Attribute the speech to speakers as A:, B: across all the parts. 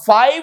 A: $5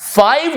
A: $5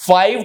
A: $5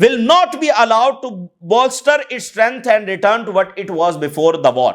A: will not be allowed to bolster its strength and return to what it was before the war.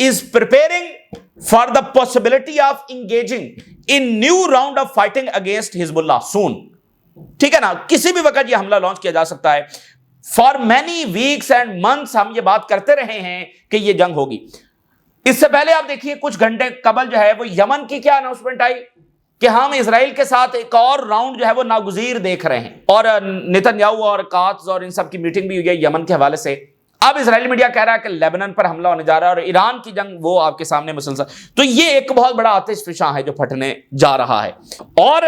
A: is preparing for the possibility of engaging in new round of fighting against Hezbollah soon. ٹھیک ہے نا, کسی بھی وقت یہ حملہ launch کیا جا سکتا ہے. For many weeks and months ہم یہ بات کرتے رہے ہیں کہ یہ جنگ ہوگی. اس سے پہلے آپ دیکھیے کچھ گھنٹے قبل جو ہے وہ یمن کی کیا اناؤنسمنٹ آئی کہ ہم اسرائیل کے ساتھ ایک اور راؤنڈ جو ہے وہ ناگزیر دیکھ رہے ہیں, اور نیتن یاہو اور کاتز اور ان سب کی میٹنگ بھی ہوئی ہے یمن کے حوالے سے. اب اسرائیلی میڈیا کہہ رہا ہے کہ لیبنان پر حملہ ہونے جا رہا ہے, اور ایران کی جنگ وہ آپ کے سامنے مسلسل. تو یہ ایک بہت بڑا آتش فشاں ہے جو پھٹنے جا رہا ہے. اور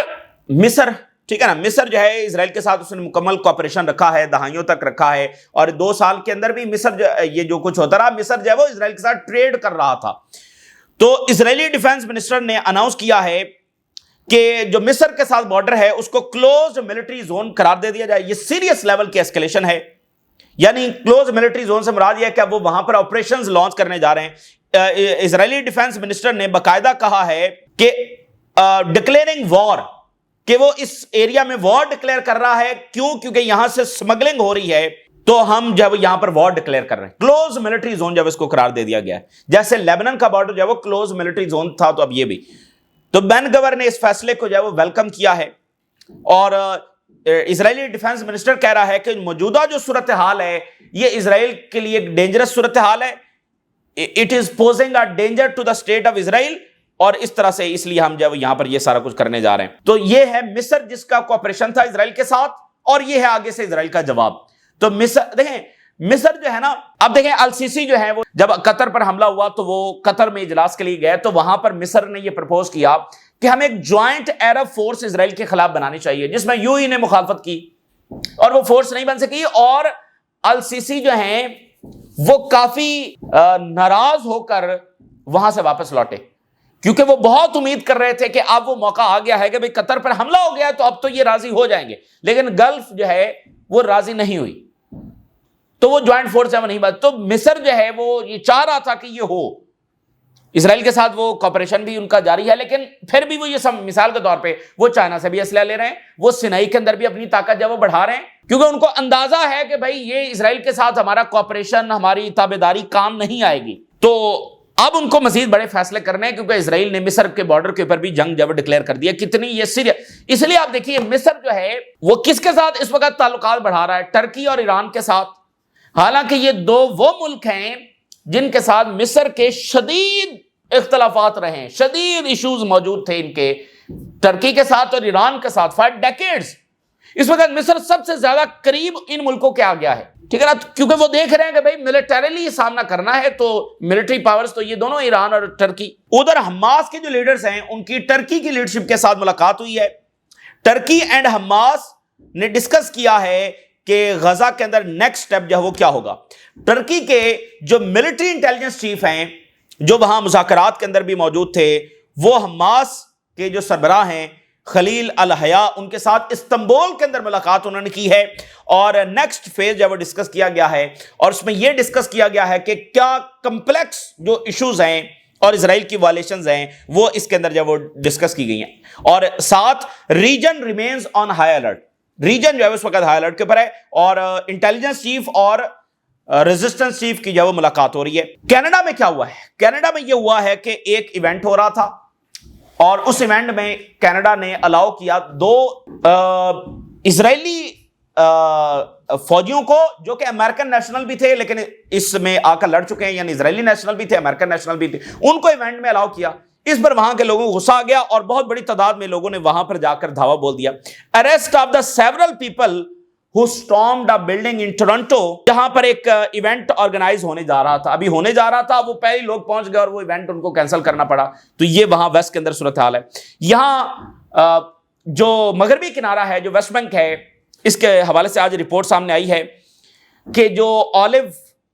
A: مصر, ٹھیک ہے نا, مصر جو ہے اسرائیل کے ساتھ اس نے مکمل کوآپریشن رکھا ہے, دہائیوں تک رکھا ہے, اور 2 سال کے اندر بھی مصر یہ جو کچھ ہوتا رہا, مصر جو ہے وہ اسرائیل کے ساتھ ٹریڈ کر رہا تھا. تو اسرائیلی ڈیفنس منسٹر نے اناؤنس کیا ہے کہ جو مصر کے ساتھ بارڈر ہے اس کو کلوزڈ ملٹری زون قرار دے دیا جائے. یہ سیریس لیول کی اسکیلیشن ہے, یعنی کلوز ملٹری زون سے مراد یہ ہے کہ وہ وہاں پر آپریشنز لانچ کرنے جا رہے ہیں. اسرائیلی ڈیفنس منسٹر نے باقاعدہ کہا ہے کہ ڈکلیئرنگ وار, کہ وہ اس ایریا میں وار ڈکلیئر کر رہا ہے. کیوں؟ کیونکہ یہاں سے سمگلنگ ہو رہی ہے, تو ہم جب یہاں پر وار ڈکلیئر کر رہے ہیں. کلوز ملٹری زون جب اس کو قرار دے دیا گیا ہے, جیسے لیبنان کا بارڈر جو ہے وہ کلوز ملٹری زون تھا, تو اب یہ بھی. تو بین گور نے اس فیصلے کو جو ہے وہ ویلکم کیا ہے, اور اسرائیلی ڈیفنس منسٹر کہہ رہا ہے کہ موجودہ جو صورتحال ہے یہ اسرائیل کے لیے ایک ڈینجرس صورتحال ہے. It is posing a danger to the state of Israel, اور اس طرح سے اس لیے ہم جب یہاں پر یہ سارا کچھ کرنے جا رہے ہیں. تو یہ ہے مصر جس کا کوآپریشن تھا اسرائیل کے ساتھ, اور یہ ہے آگے سے اسرائیل کا جواب. تو مصر دیکھیں, مصر جو ہے نا, اب دیکھیں السیسی جو ہے وہ جب قطر پر حملہ ہوا تو وہ قطر میں اجلاس کے لیے گئے, تو وہاں پر مصر نے یہ پرپوز کیا کہ ہمیں ایک جوائنٹ عرب فورس اسرائیل کے خلاف بنانی چاہیے, جس میں یو ای نے مخالفت کی اور وہ فورس نہیں بن سکی. اور السیسی جو ہیں وہ کافی ناراض ہو کر وہاں سے واپس لوٹے, کیونکہ وہ بہت امید کر رہے تھے کہ اب وہ موقع آ گیا ہے کہ بھئی قطر پر حملہ ہو گیا ہے تو اب تو یہ راضی ہو جائیں گے. لیکن گلف جو ہے وہ راضی نہیں ہوئی, تو وہ جوائنٹ فورس ہے وہ نہیں بات. تو مصر جو ہے وہ یہ چاہ رہا تھا کہ یہ ہو, اسرائیل کے ساتھ وہ کوآپریشن بھی ان کا جاری ہے, لیکن پھر بھی وہ یہ سب مثال کے طور پہ وہ چائنا سے بھی اسلحہ لے رہے ہیں, وہ سینائی کے اندر بھی اپنی طاقت جو وہ بڑھا رہے ہیں, کیونکہ ان کو اندازہ ہے کہ بھائی یہ اسرائیل کے ساتھ ہمارا کوآپریشن, ہماری تابعداری کام نہیں آئے گی. تو اب ان کو مزید بڑے فیصلے کرنے ہیں, کیونکہ اسرائیل نے مصر کے بارڈر کے اوپر بھی جنگ جب ڈکلیئر کر دیا. کتنی یہ سیریس, اس لیے آپ دیکھیے مصر جو ہے وہ کس کے ساتھ اس وقت تعلقات بڑھا رہا ہے, ٹرکی اور ایران کے ساتھ. حالانکہ یہ 2 وہ ملک ہیں جن کے ساتھ مصر کے شدید اختلافات رہے ہیں, شدید ایشوز موجود تھے ان کے, ٹرکی کے ساتھ اور ایران کے ساتھ فار ڈیکیڈز. اس وقت مصر سب سے زیادہ قریب ان ملکوں کے آ گیا ہے, ٹھیک ہے نا, کیونکہ وہ دیکھ رہے ہیں کہ بھائی ملٹریلی سامنا کرنا ہے, تو ملٹری پاورز تو یہ دونوں ایران اور ٹرکی. ادھر حماس کے جو لیڈرز ہیں ان کی ٹرکی کی لیڈرشپ کے ساتھ ملاقات ہوئی ہے. ٹرکی اینڈ حماس نے ڈسکس کیا ہے کہ غزہ کے اندر نیکسٹ سٹیپ جو ہے وہ کیا ہوگا. ٹرکی کے جو ملٹری انٹیلیجنس چیف ہیں جو وہاں مذاکرات کے اندر بھی موجود تھے, وہ حماس کے جو سربراہ ہیں خلیل الحیا, ان کے ساتھ استنبول کے اندر ملاقات انہوں نے کی ہے, اور نیکسٹ فیز جو وہ ڈسکس کیا گیا ہے, اور اس میں یہ ڈسکس کیا گیا ہے کہ کیا کمپلیکس جو ایشوز ہیں اور اسرائیل کی وائلیشنز ہیں وہ اس کے اندر جو وہ ڈسکس کی گئی ہیں. اور ساتھ region remains on high alert, region جو ہے اس وقت ہائی الرٹ کے اوپر ہے, اور انٹیلیجنس چیف اور ریزسٹنس چیف کی جو وہ ملاقات ہو رہی ہے. کینیڈا میں کیا ہوا ہے؟ کینیڈا میں یہ ہوا ہے کہ ایک ایونٹ ہو رہا تھا, اور اس ایونٹ میں کینیڈا نے الاؤ کیا 2 اسرائیلی فوجیوں کو جو کہ امریکن نیشنل بھی تھے لیکن اس میں آ کر لڑ چکے ہیں, یعنی اسرائیلی نیشنل بھی تھے, امریکن نیشنل بھی تھے, ان کو ایونٹ میں الاؤ کیا. اس پر وہاں کے لوگوں کو غصہ آ گیا اور بہت بڑی تعداد میں لوگوں نے وہاں پر جا کر دھاوا بول دیا. Arrest of the several people who stormed a building in Toronto, جہاں پر ایک ایونٹ آرگنائز ہونے جا رہا تھا, وہ پہلے لوگ پہنچ گئے اور وہ ایونٹ ان کو کینسل کرنا پڑا. تو یہ وہاں ویسٹ کے اندر صورتحال ہے. یہاں جو مغربی کنارہ ہے, جو ویسٹ بینک ہے, اس کے حوالے سے آج رپورٹ سامنے آئی ہے کہ جو آلیو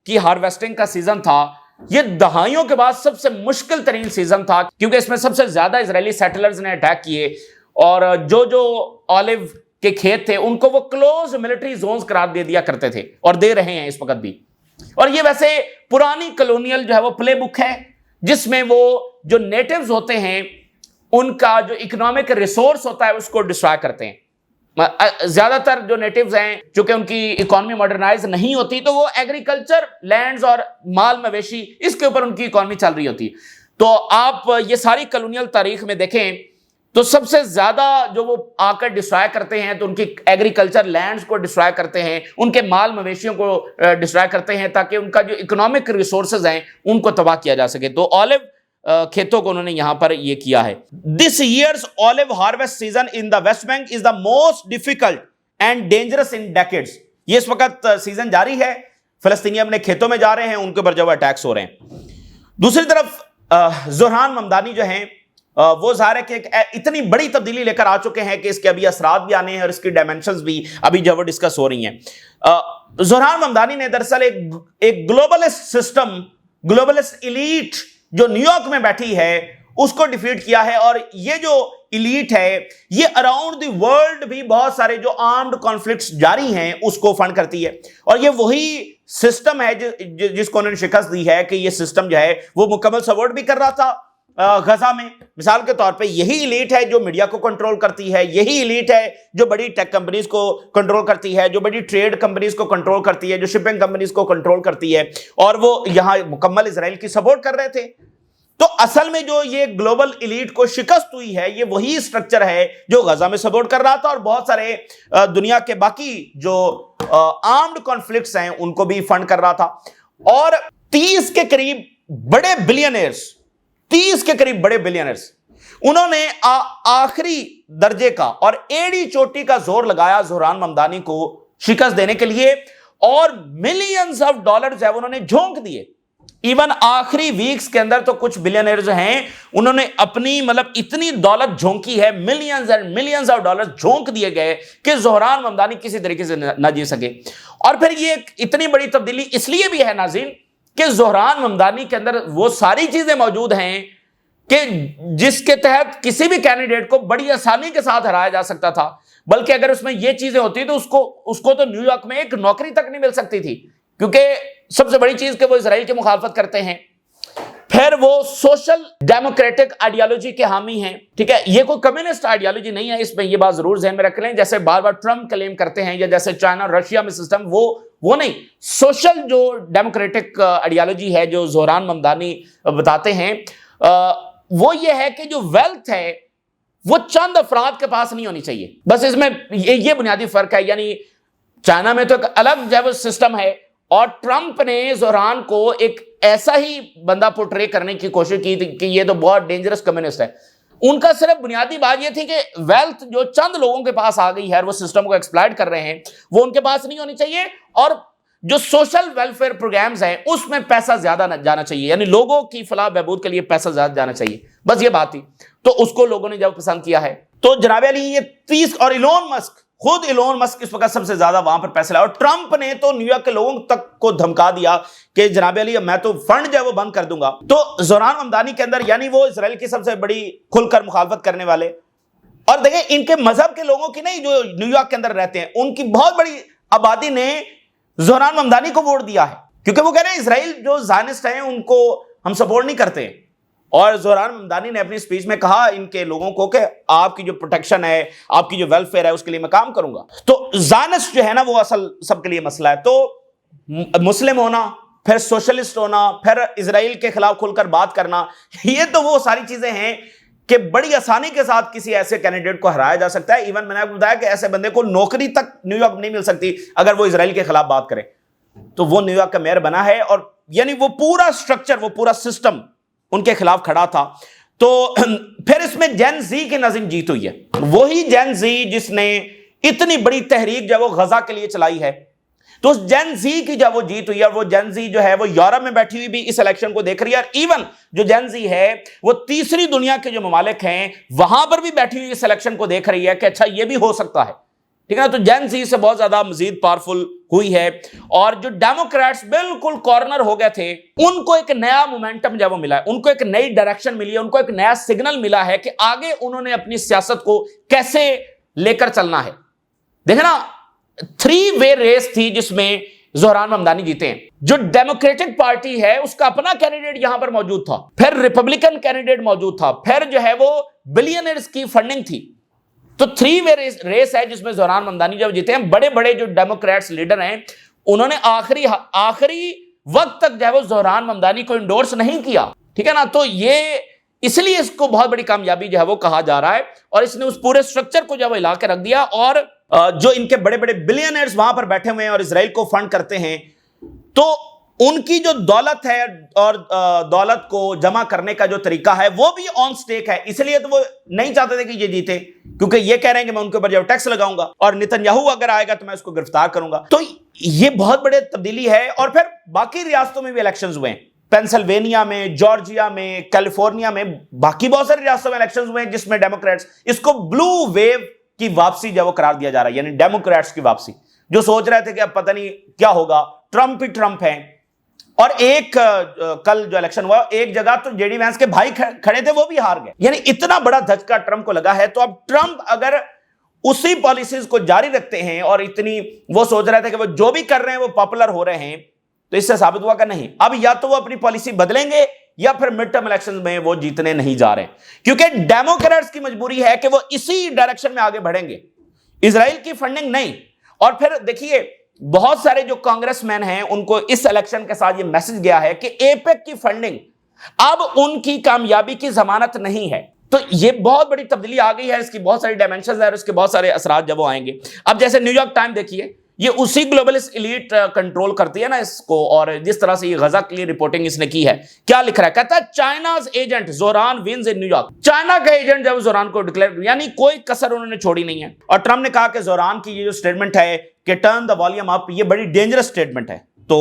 A: کی ہارویسٹنگ کا سیزن تھا یہ دہائیوں کے بعد سب سے مشکل ترین سیزن تھا, کیونکہ اس میں سب سے زیادہ اسرائیلی سیٹلرز نے اٹیک کیے, اور جو آلیو کے کھیت تھے ان کو وہ کلوز ملٹری زونز قرار دے دیا کرتے تھے, اور دے رہے ہیں اس وقت بھی. اور یہ ویسے پرانی کلونیل جو ہے وہ پلے بک ہے, جس میں وہ جو نیٹیوز ہوتے ہیں ان کا جو اکنامک ریسورس ہوتا ہے اس کو ڈسٹرائے کرتے ہیں. زیادہ تر جو نیٹیوز ہیں چونکہ ان کی اکانومی ماڈرنائز نہیں ہوتی, تو وہ ایگریکلچر, لینڈز اور مال مویشی, اس کے اوپر ان کی اکانومی چل رہی ہوتی. تو آپ یہ ساری کلونیل تاریخ میں دیکھیں تو سب سے زیادہ جو وہ آ کر ڈسٹرائے کرتے ہیں تو ان کی ایگریکلچر لینڈز کو ڈسٹرائے کرتے ہیں، ان کے مال مویشیوں کو ڈسٹرائے کرتے ہیں تاکہ ان کا جو اکنامک ریسورسز ہیں ان کو تباہ کیا جا سکے۔ تو اولیو کھیتوں کو انہوں نے یہاں پر یہ کیا ہے۔ This years olive harvest season in the West Bank is the most difficult and dangerous in decades. یہ اس وقت سیزن جاری ہے، فلسطینی اپنے کھیتوں میں جا رہے ہیں، ان کے اوپر جو اٹیکس ہو رہے ہیں۔ دوسری طرف زوران ممدانی جو ہیں وہ ظاہر ہے کہ اتنی بڑی تبدیلی لے کر آ چکے ہیں کہ اس کے ابھی اثرات بھی آنے ہیں اور اس کی ڈائمنشنز بھی ابھی جو وہ ڈسکس ہو رہی ہیں۔ زوران ممدانی نے دراصل ایک گلوبلسٹ سسٹم، گلوبلسٹ ایلیٹ جو نیو یارک میں بیٹھی ہے اس کو ڈیفیٹ کیا ہے، اور یہ جو ایلیٹ ہے یہ اراؤنڈ دی ورلڈ بھی بہت سارے جو آرمڈ کانفلکٹس جاری ہیں اس کو فنڈ کرتی ہے، اور یہ وہی سسٹم ہے جس کو انہوں نے شکست دی ہے کہ یہ سسٹم جو ہے وہ مکمل سپورٹ بھی کر رہا تھا غزہ میں۔ مثال کے طور پہ یہی ایلیٹ ہے جو میڈیا کو کنٹرول کرتی ہے، یہی ایلیٹ ہے جو بڑی ٹیک کمپنیز کو کنٹرول کرتی ہے، جو بڑی ٹریڈ کمپنیز کو کنٹرول کرتی ہے، جو شپنگ کمپنیز کو کنٹرول کرتی ہے، اور وہ یہاں مکمل اسرائیل کی سپورٹ کر رہے تھے۔ تو اصل میں جو یہ گلوبل ایلیٹ کو شکست ہوئی ہے یہ وہی اسٹرکچر ہے جو غزہ میں سپورٹ کر رہا تھا، اور بہت سارے دنیا کے باقی جو آرمڈ کانفلکٹس ہیں ان کو بھی فنڈ کر رہا تھا۔ اور 30 کے قریب بڑے بلینئرز، 30 کے قریب بڑے بلینئرز انہوں نے آخری درجے کا اور ایڑی چوٹی کا زور لگایا زوران ممدانی کو شکست دینے کے لیے، اور ملینز آف ڈالرز ہے انہوں نے جھونک دیے۔ ایون آخری ویکس کے اندر تو کچھ بلینئرز ہیں انہوں نے اپنی اتنی دولت جھونکی ہے، millions and millions of dollar جھونک دیے گئے کہ زہران ممدانی کسی طریقے سے نہ جی سکے۔ اور پھر یہ اتنی بڑی تبدیلی اس لیے بھی ہے ناظرین کہ زہران ممدانی کے اندر وہ ساری چیزیں موجود ہیں کہ جس کے تحت کسی بھی کینڈیڈیٹ کو بڑی آسانی کے ساتھ ہرایا جا سکتا تھا، بلکہ اگر اس میں یہ چیزیں ہوتی تو اس کو تو نیو یارک میں ایک نوکری تک نہیں مل سکتی تھی، کیونکہ سب سے بڑی چیز کہ وہ اسرائیل کی مخالفت کرتے ہیں، پھر وہ سوشل ڈیموکریٹک آئیڈیالوجی کے حامی ہیں، ٹھیک ہے، یہ کوئی کمیونسٹ آئیڈیالوجی نہیں ہے، اس میں یہ بات ضرور ذہن میں رکھ لیں، جیسے بار بار ٹرمپ کلیم کرتے ہیں یا جیسے چائنا اور رشیا میں سسٹم وہ نہیں، سوشل جو ڈیموکریٹک آئیڈیالوجی ہے جو زہران ممدانی بتاتے ہیں وہ یہ ہے کہ جو ویلتھ ہے وہ چند افراد کے پاس نہیں ہونی چاہیے، بس اس میں یہ بنیادی فرق ہے۔ یعنی چائنا میں تو ایک الگ جو سسٹم ہے، اور ٹرمپ نے زہران کو ایک ایسا ہی بندہ پورٹرے کرنے کی کوشش کی تھی کہ یہ تو بہت ڈینجرس کمیونسٹ ہے۔ ان کا صرف بنیادی بات یہ تھی کہ ویلتھ جو چند لوگوں کے پاس آ گئی ہے، وہ سسٹم کو ایکسپلائٹ کر رہے ہیں، وہ ان کے پاس نہیں ہونی چاہیے، اور جو سوشل ویلفیئر پروگرامز ہیں اس میں پیسہ زیادہ جانا چاہیے، یعنی لوگوں کی فلاح بہبود کے لیے پیسہ زیادہ جانا چاہیے، بس یہ بات تھی۔ تو اس کو لوگوں نے جب پسند کیا ہے تو جناب علی یہ 30 اور خود ایلون مسک اس وقت سب سے زیادہ وہاں پر پیسے لائے، اور ٹرمپ نے تو نیو یارک کے لوگوں تک کو دھمکا دیا کہ جناب علی میں تو فنڈ جو ہے وہ بند کر دوں گا۔ تو زہران ممدانی کے اندر یعنی وہ اسرائیل کی سب سے بڑی کھل کر مخالفت کرنے والے، اور دیکھیں ان کے مذہب کے لوگوں کی نہیں جو نیو یارک کے اندر رہتے ہیں، ان کی بہت بڑی آبادی نے زہران ممدانی کو ووٹ دیا ہے، کیونکہ وہ کہہ رہے ہیں اسرائیل جو زائنسٹ ہیں ان کو ہم سپورٹ نہیں کرتے ہیں۔ اور زہران ممدانی نے اپنی سپیچ میں کہا ان کے لوگوں کو کہ آپ کی جو پروٹیکشن ہے، آپ کی جو ویلفیئر ہے اس کے لیے میں کام کروں گا۔ تو زائنسٹ جو ہے نا وہ اصل سب کے لیے مسئلہ ہے، تو مسلم ہونا، پھر سوشلسٹ ہونا، پھر اسرائیل کے خلاف کھل کر بات کرنا، یہ تو وہ ساری چیزیں ہیں کہ بڑی آسانی کے ساتھ کسی ایسے کینڈیڈیٹ کو ہرایا جا سکتا ہے۔ ایون میں نے آپ کو بتایا کہ ایسے بندے کو نوکری تک نیو یارک نہیں مل سکتی اگر وہ اسرائیل کے خلاف بات کرے، تو وہ نیو یارک کا میئر بنا ہے، اور یعنی وہ پورا سٹرکچر، وہ پورا سسٹم ان کے خلاف کھڑا تھا۔ تو پھر اس میں جین زی کی نظم جیت ہوئی ہے، وہی جین زی جس نے اتنی بڑی تحریک جو ہے وہ غزہ کے لیے چلائی ہے، تو اس جین زی کی جب وہ جیت ہوئی ہے، وہ جین زی جو ہے وہ یورپ میں بیٹھی ہوئی بھی اس الیکشن کو دیکھ رہی ہے، اور ایون جو جین زی ہے وہ تیسری دنیا کے جو ممالک ہیں وہاں پر بھی بیٹھی ہوئی اس الیکشن کو دیکھ رہی ہے کہ اچھا یہ بھی ہو سکتا ہے، ٹھیک ہے نا۔ تو جین زی سے بہت زیادہ مزید پاورفل ہوئی ہے، اور جو ڈیموکریٹس بالکل کارنر ہو گئے تھے ان کو ایک نیا مومنٹم جب وہ ملا ہے، ان کو ایک نئی ڈائریکشن ملی ہے، ان کو ایک نیا سگنل ملا ہے کہ آگے انہوں نے اپنی سیاست کو کیسے لے کر چلنا ہے۔ دیکھیں نا 3 وے ریس تھی جس میں زہران ممدانی جیتے ہیں۔ جو ڈیموکریٹک پارٹی ہے اس کا اپنا کینڈیڈیٹ یہاں پر موجود تھا، پھر ریپبلکن کینڈیڈیٹ موجود تھا، پھر جو ہے وہ بلینئرز کی فنڈنگ تھی۔ تو 3 وے ریس ہے جس میں زہران ممدانی جب جیتے ہیں، بڑے بڑے جو ڈیموکریٹس لیڈر ہیں انہوں نے آخری وقت تک جو ہے وہ زہران ممدانی کو انڈورس نہیں کیا، ٹھیک ہے نا۔ تو یہ اس لیے اس کو بہت بڑی کامیابی جو ہے وہ کہا جا رہا ہے، اور اس نے اس پورے سٹرکچر کو جو ہے وہ ہلا کے رکھ دیا، اور جو ان کے بڑے بڑے بلینئرز وہاں پر بیٹھے ہوئے ہیں اور اسرائیل کو فنڈ کرتے ہیں، تو ان کی جو دولت ہے اور دولت کو جمع کرنے کا جو طریقہ ہے وہ بھی آن سٹیک ہے. اس لیے تو وہ نہیں چاہتے تھے کہ یہ جیتے، کیونکہ یہ کہہ رہے ہیں کہ میں ان کے اوپر جو ٹیکس لگاؤں گا اور نتنیاہو اگر آئے گا تو میں اس کو گرفتار کروں گا. تو یہ بہت بڑے تبدیلی ہے. اور پھر باقی ریاستوں میں بھی الیکشنز ہوئے ہیں، پینسلوینیا میں، جارجیا میں، کیلیفورنیا میں، باقی بہت ساری ریاستوں میں الیکشنز ہوئے ہیں جس میں ڈیموکریٹس، اس کو بلو ویو کی واپسی جو وہ قرار دیا جا رہا ہے، یعنی ڈیموکریٹس کی واپسی، جو سوچ رہے تھے کہ اب پتہ نہیں کیا ہوگا، ٹرمپ ہی ٹرمپ ہے. اور ایک کل جو الیکشن ہوا ایک جگہ تو جے ڈی وینس کے بھائی کھڑے تھے وہ بھی ہار گئے. یعنی اتنا بڑا دھچکا ٹرمپ کو لگا ہے. تو اب ٹرمپ اگر اسی پالیسیز کو جاری رکھتے ہیں اور اتنی وہ سوچ رہے تھے کہ وہ جو بھی کر رہے ہیں وہ پاپولر ہو رہے ہیں، تو اس سے ثابت ہوا کہ نہیں، اب یا تو وہ اپنی پالیسی بدلیں گے یا پھر مڈ ٹرم الیکشن میں وہ جیتنے نہیں جا رہے، کیونکہ ڈیموکریٹس کی مجبوری ہے کہ وہ اسی ڈائریکشن میں آگے بڑھیں گے، اسرائیل کی فنڈنگ نہیں. اور پھر دیکھیے بہت سارے جو کانگریس مین ہیں ان کو اس الیکشن کے ساتھ یہ میسج گیا ہے کہ ایپیک کی فنڈنگ اب ان کی کامیابی کی ضمانت نہیں ہے. تو یہ بہت بڑی تبدیلی آ گئی ہے، اس کی بہت ساری ڈائمینشنز ہیں اور اس کے بہت سارے اثرات جب وہ آئیں گے. اب جیسے نیو یارک ٹائم دیکھیے، یہ اسی گلوبلسٹ ایلیٹ کنٹرول کرتی ہے نا اس کو، اور جس طرح سے یہ غزہ کے لیے رپورٹنگ اس نے کی ہے، کیا لکھ رہا ہے، کہتا ہے China's agent Zohran wins in New York. China کا ایجنٹ جب زوران کو ڈکلیئر، یعنی کوئی کسر انہوں نے چھوڑی نہیں ہے. اور ٹرمپ نے کہا کہ زوران کی یہ جو سٹیٹمنٹ ہے کہ ٹرن دا والیوم اپ، یہ بڑی ڈینجرس سٹیٹمنٹ ہے. تو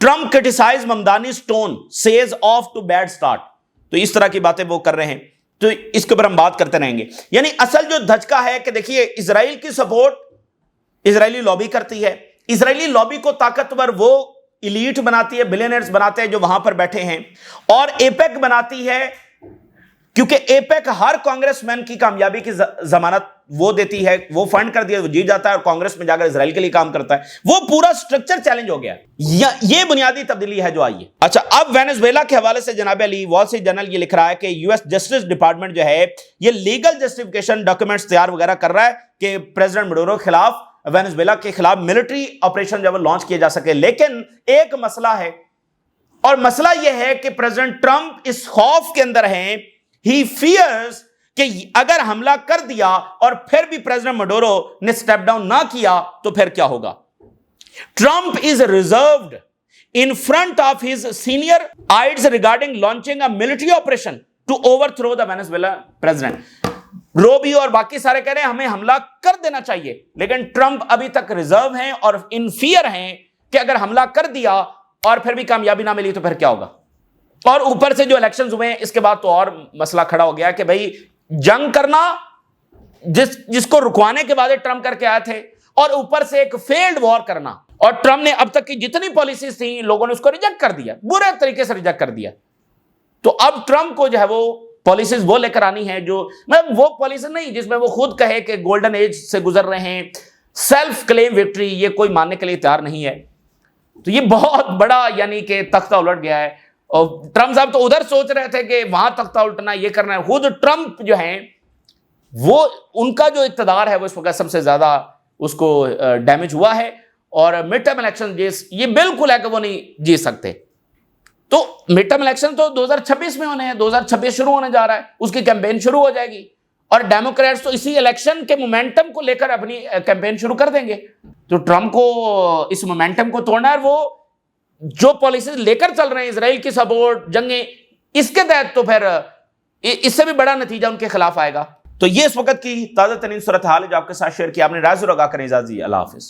A: ٹرمپ کرٹیسائز ممدانی's tone sees off to bad start. تو اس طرح کی باتیں وہ کر رہے ہیں، تو اس کے اوپر ہم بات کرتے رہیں گے. یعنی اصل جو دھچکا ہے کہ دیکھیے اسرائیل کی سپورٹ اسرائیلی لابی کرتی ہے، اسرائیلی لابی کو طاقتور وہ ایلیٹ بناتی ہے، بلینئرز بناتے ہیں جو وہاں پر بیٹھے ہیں، اور ایپیک بناتی ہے کیونکہ ایپیک ہر کانگریس مین کی کامیابی کی ضمانت وہ دیتی ہے، وہ فنڈ کر دیا، وہ جیت جاتا ہے اور کانگریس میں جا کر اسرائیل کے لیے کام کرتا ہے. وہ پورا سٹرکچر چیلنج ہو گیا. یہ بنیادی تبدیلی ہے جو آئی ہے. اچھا، اب وینزویلا کے حوالے سے جناب علی وال اسٹریٹ جرنل یہ لکھ رہا ہے کہ یو ایس جسٹس ڈپارٹمنٹ جو ہے یہ لیگل جسٹیفیکیشن ڈاکیومنٹس تیار وغیرہ کر رہا ہے کہ پریزیڈنٹ مڈورو کے خلاف، وینزویلا کے خلاف ملٹری آپریشن جب لانچ کیے جا سکے. لیکن ایک مسئلہ ہے، اور مسئلہ یہ ہے کہ پریزیڈنٹ ٹرمپ اس خوف کے اندر ہیں، ہی فیئرز کہ اگر حملہ کر دیا اور پھر بھی پریزیڈنٹ مڈورو نے سٹیپ ڈاؤن نہ کیا تو پھر کیا ہوگا. Trump is reserved in front of his senior aides regarding launching a military operation to overthrow the Venezuela president. Rubio اور باقی سارے کہہ رہے ہیں ہمیں حملہ کر دینا چاہیے، لیکن ٹرمپ ابھی تک ریزرو ہیں اور ان فیئر ہیں کہ اگر حملہ کر دیا اور پھر بھی کامیابی نہ ملی تو پھر کیا ہوگا. اور اوپر سے جو الیکشنز ہوئے ہیں اس کے بعد تو اور مسئلہ کھڑا ہو گیا کہ بھائی جنگ کرنا جس کو رکوانے کے بعد ٹرمپ کر کے آئے تھے، اور اوپر سے ایک فیلڈ وار کرنا. اور ٹرمپ نے اب تک کی جتنی پالیسیز تھیں لوگوں نے اس کو ریجیکٹ کر دیا، برے طریقے سے ریجیکٹ کر دیا. تو اب ٹرمپ کو جو ہے وہ پالیسیز وہ لے کر آنی ہے جو وہ پالیسی نہیں جس میں وہ خود کہے کہ گولڈن ایج سے گزر رہے ہیں، سیلف کلیم وکٹری، یہ کوئی ماننے کے لیے تیار نہیں ہے. تو یہ بہت بڑا یعنی کہ تختہ الٹ گیا ہے. اور ٹرمپ صاحب تو ادھر سوچ رہے تھے کہ وہاں تختہ الٹنا، یہ کرنا ہے. خود ٹرمپ جو ہیں وہ ان کا جو اقتدار ہے وہ اس وقت سب سے زیادہ اس کو ڈیمیج ہوا ہے. اور مڈ ٹرم الیکشن یہ بالکل ہے کہ وہ نہیں جیت سکتے. تو مڈ ٹرم الیکشن تو 2026 میں ہونے ہیں، 2026 شروع ہونے جا رہا ہے، اس کی کیمپین شروع ہو جائے گی، اور ڈیموکریٹس تو اسی الیکشن کے مومنٹم کو لے کر اپنی کیمپین شروع کر دیں گے. تو ٹرمپ کو اس مومنٹم کو توڑنا ہے، وہ جو پالیسیز لے کر چل رہے ہیں، اسرائیل کی سپورٹ، جنگیں، اس کے تحت تو پھر اس سے بھی بڑا نتیجہ ان کے خلاف آئے گا. تو یہ اس وقت کی تازہ ترین صورتحال ہے جو آپ کے ساتھ شیئر کیا. آپ نے رائے ضرور آگاہ کریں. اجازت دیجیے، اللہ حافظ.